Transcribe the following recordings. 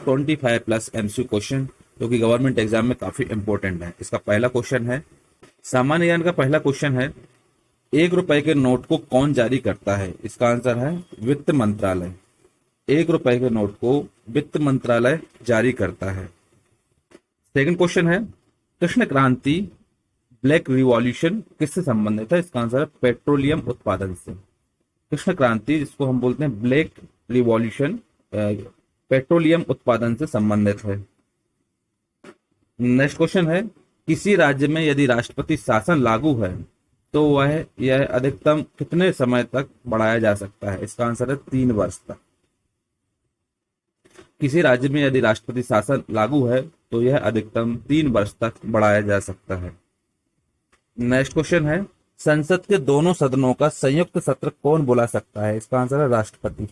25+ MCQ question जो कि government exam में काफी इंपॉर्टेंट है। इसका पहला क्वेश्चन है, सामान्य ज्ञान का पहला क्वेश्चन है, 1 रुपए के नोट को कौन जारी करता है? इसका आंसर है वित्त मंत्रालय। 1 रुपए के नोट को वित्त मंत्रालय जारी करता है। सेकंड क्वेश्चन है, कृष्ण क्रांति ब्लैक रिवॉल्यूशन किससे संबंधित है? इसका आंसर है पेट्रोलियम उत्पादन से। कृष्ण क्रांति जिसको हम बोलते हैं ब्लैक रिवॉल्यूशन पेट्रोलियम उत्पादन से संबंधित है। नेक्स्ट क्वेश्चन है, किसी राज्य में यदि राष्ट्रपति शासन लागू है तो यह अधिकतम कितने समय तक बढ़ाया जा सकता है? इसका आंसर है 3 वर्ष तक। किसी राज्य में यदि राष्ट्रपति शासन लागू है तो यह अधिकतम 3 वर्ष तक बढ़ाया जा सकता है। नेक्स्ट क्वेश्चन है, संसद के दोनों सदनों का संयुक्त सत्र कौन बुला सकता है? इसका आंसर है राष्ट्रपति।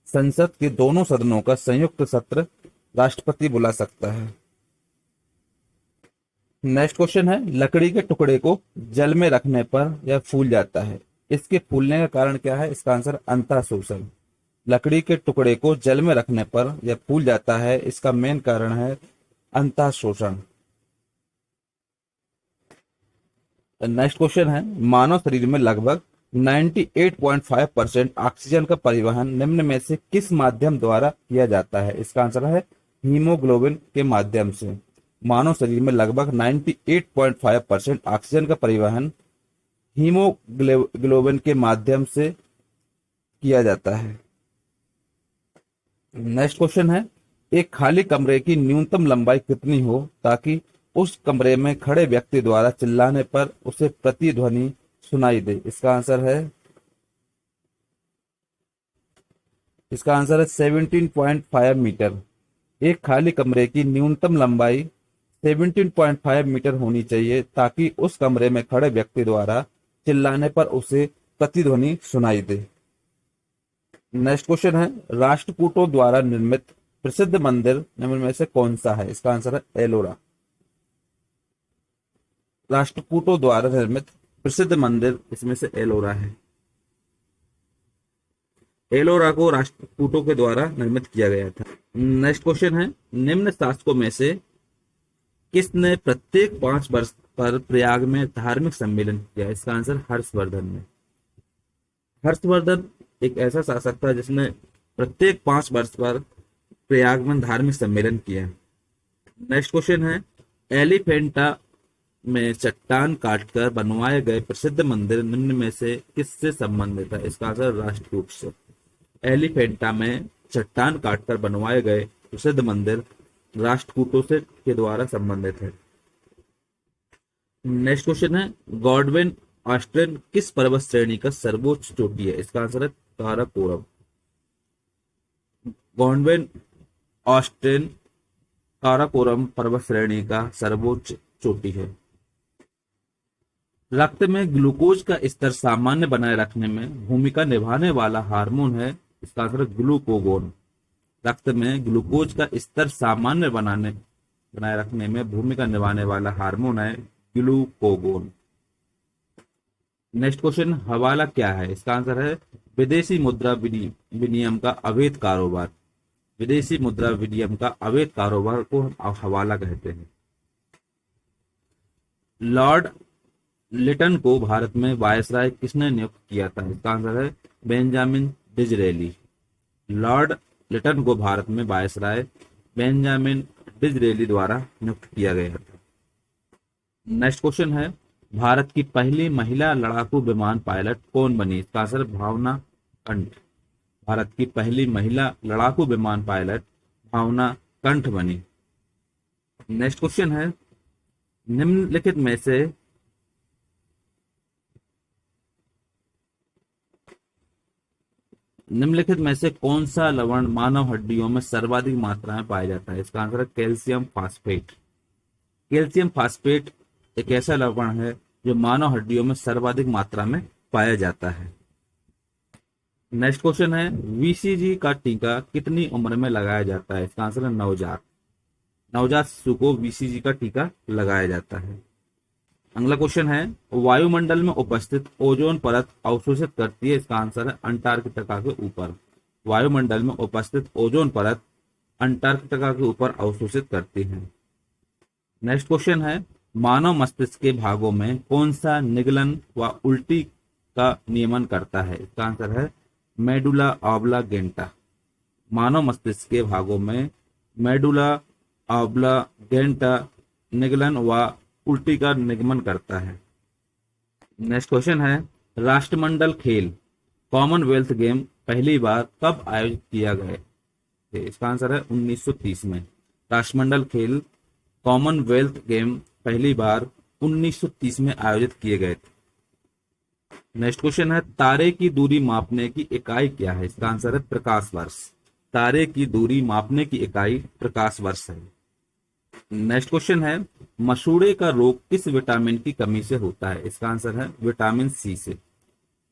संसद के दोनों सदनों का संयुक्त सत्र राष्ट्रपति बुला सकता है। नेक्स्ट क्वेश्चन है, लकड़ी के टुकड़े को जल में रखने पर यह फूल जाता है, इसके फूलने का कारण क्या है? इसका आंसर अंतः शोषण। लकड़ी के टुकड़े को जल में रखने पर यह फूल जाता है, इसका मेन कारण है अंतः शोषण। नेक्स्ट क्वेश्चन है, मानव शरीर में लगभग 98.5% ऑक्सीजन का परिवहन निम्न में से किस माध्यम द्वारा किया जाता है? इसका आंसर है हीमोग्लोबिन के माध्यम से। मानव शरीर में लगभग 98.5% ऑक्सीजन का परिवहन हीमोग्लोबिन के माध्यम से किया जाता है। नेक्स्ट क्वेश्चन है, एक खाली कमरे की न्यूनतम लंबाई कितनी हो ताकि उस कमरे में खड़े व्यक्ति द्वारा चिल्लाने पर उसे प्रतिध्वनि सुनाई दे? इसका आंसर है 17.5 मीटर। एक खाली कमरे की न्यूनतम लंबाई 17.5 मीटर होनी चाहिए ताकि उस कमरे में खड़े व्यक्ति द्वारा चिल्लाने पर उसे प्रतिध्वनि सुनाई दे। नेक्स्ट क्वेश्चन है, राष्ट्रकूटों द्वारा निर्मित प्रसिद्ध मंदिर निम्न में से कौन सा है? इसका आंसर है एलोरा। राष्ट्रकूटों द्वारा निर्मित प्रसिद्ध मंदिर इसमें से एलोरा है। एलोरा को राष्ट्रकूटों के द्वारा निर्मित किया गया था। नेक्स्ट क्वेश्चन है, निम्न शासकों में से किसने प्रत्येक 5 वर्ष पर प्रयाग में धार्मिक सम्मेलन किया? इसका आंसर हर्षवर्धन ने। हर्षवर्धन एक ऐसा शासक था जिसने प्रत्येक 5 वर्ष पर प्रयाग में धार्मिक सम्मेलन किया। नेक्स्ट क्वेश्चन है, एलिफेंटा में चट्टान काटकर बनवाए गए प्रसिद्ध मंदिर निम्न में से किससे संबंधित है? इसका आंसर राष्ट्रकूट से। एलिफेंटा में चट्टान काटकर बनवाए गए प्रसिद्ध मंदिर राष्ट्रकूटों से के द्वारा संबंधित है। नेक्स्ट क्वेश्चन है, गॉडविन ऑस्ट्रेन किस पर्वत श्रेणी का सर्वोच्च चोटी है? इसका आंसर है काराकोरम। गॉडविन ऑस्ट्रेन काराकोरम पर्वत श्रेणी का सर्वोच्च चोटी है। रक्त में ग्लूकोज का स्तर सामान्य बनाए रखने में भूमिका निभाने वाला हार्मोन है? इसका आंसर है ग्लूकोगोन। रक्त में ग्लूकोज का स्तर सामान्य बनाए रखने में भूमिका निभाने वाला हार्मोन है ग्लूकोगोन। नेक्स्ट क्वेश्चन, हवाला क्या है? इसका आंसर है विदेशी मुद्रा विनिमय का अवैध कारोबार। विदेशी मुद्रा विनिमय का अवैध कारोबार को हम हवाला कहते हैं। लॉर्ड लिटन को भारत में वायसराय किसने नियुक्त किया था? इसका आंसर है बेंजामिन डिजरेली। लॉर्ड लिटन को भारत में वायसराय बेंजामिन डिजरेली द्वारा नियुक्त किया गया था। नेक्स्ट क्वेश्चन है, भारत की पहली महिला लड़ाकू विमान पायलट कौन बनी? इसका आंसर भावना कंठ। भारत की पहली महिला लड़ाकू विमान पायलट भावना कंठ बनी। नेक्स्ट क्वेश्चन है, निम्नलिखित में से कौन सा लवण मानव हड्डियों में सर्वाधिक मात्रा में पाया जाता है? इसका आंसर है कैल्शियम फास्फेट। कैल्शियम फास्फेट एक ऐसा लवण है जो मानव हड्डियों में सर्वाधिक मात्रा में पाया जाता है। नेक्स्ट क्वेश्चन है, बीसीजी का टीका कितनी उम्र में लगाया जाता है? इसका आंसर है नवजात शिशु को बीसीजी का टीका लगाया जाता है। अगला क्वेश्चन है, वायुमंडल में उपस्थित ओजोन परत अवशोषित करती है? इसका आंसर है अंटार्कटिका के ऊपर। वायुमंडल में उपस्थित ओजोन परत अंटार्कटिका के ऊपर अवशोषित करती है। नेक्स्ट क्वेश्चन है, मानव मस्तिष्क के भागों में कौन सा निगलन व उल्टी का नियमन करता है? इसका आंसर है मेडुला ऑब्लागेंटा। मानव मस्तिष्क के भागों में मेडुला ऑब्लागेंटा निगलन व उल्टी का निगमन करता है। नेक्स्ट क्वेश्चन है, राष्ट्रमंडल खेल कॉमनवेल्थ गेम पहली बार कब आयोजित किया गया? इसका आंसर है 1930 में। राष्ट्रमंडल खेल कॉमनवेल्थ गेम पहली बार 1930 में आयोजित किए गए थे। नेक्स्ट क्वेश्चन है, तारे की दूरी मापने की इकाई क्या है? इसका आंसर है प्रकाश वर्ष। तारे की दूरी मापने की इकाई प्रकाश वर्ष है। नेक्स्ट क्वेश्चन है, मसूड़े का रोग किस विटामिन की कमी से होता है? इसका आंसर है विटामिन सी से।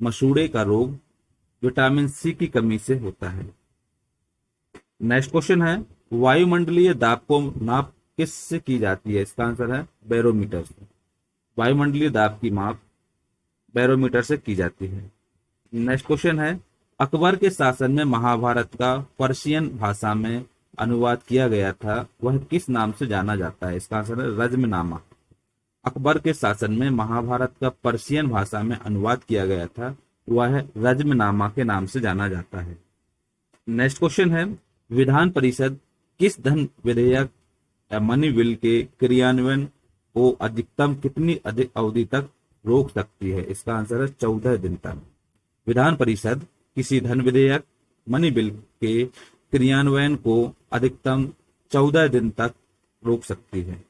मसूड़े का रोग विटामिन सी की कमी से होता है। नेक्स्ट क्वेश्चन है, वायुमंडलीय दाब को नाप किससे की जाती है? इसका आंसर है बैरोमीटर से। वायुमंडलीय दाब की माप बैरोमीटर से की जाती है। नेक्स्ट क्वेश्चन है, अकबर के शासन में महाभारत का पर्शियन भाषा में अनुवाद किया गया था, वह किस नाम से जाना जाता है? इसका आंसर है रज्मनामा। अकबर के शासन में महाभारत का पर्शियन भाषा में अनुवाद किया गया था, वह रज्मनामा के नाम से जाना जाता है। नेक्स्ट क्वेश्चन है, विधान परिषद किस धन विधेयक या मनी बिल के क्रियान्वयन को अधिकतम कितनी अधिक अवधि तक रोक सकती है? इसका आंसर है 14 दिन तक। विधान परिषद किसी धन विधेयक मनी बिल के क्रियान्वयन को अधिकतम 14 दिन तक रोक सकती है।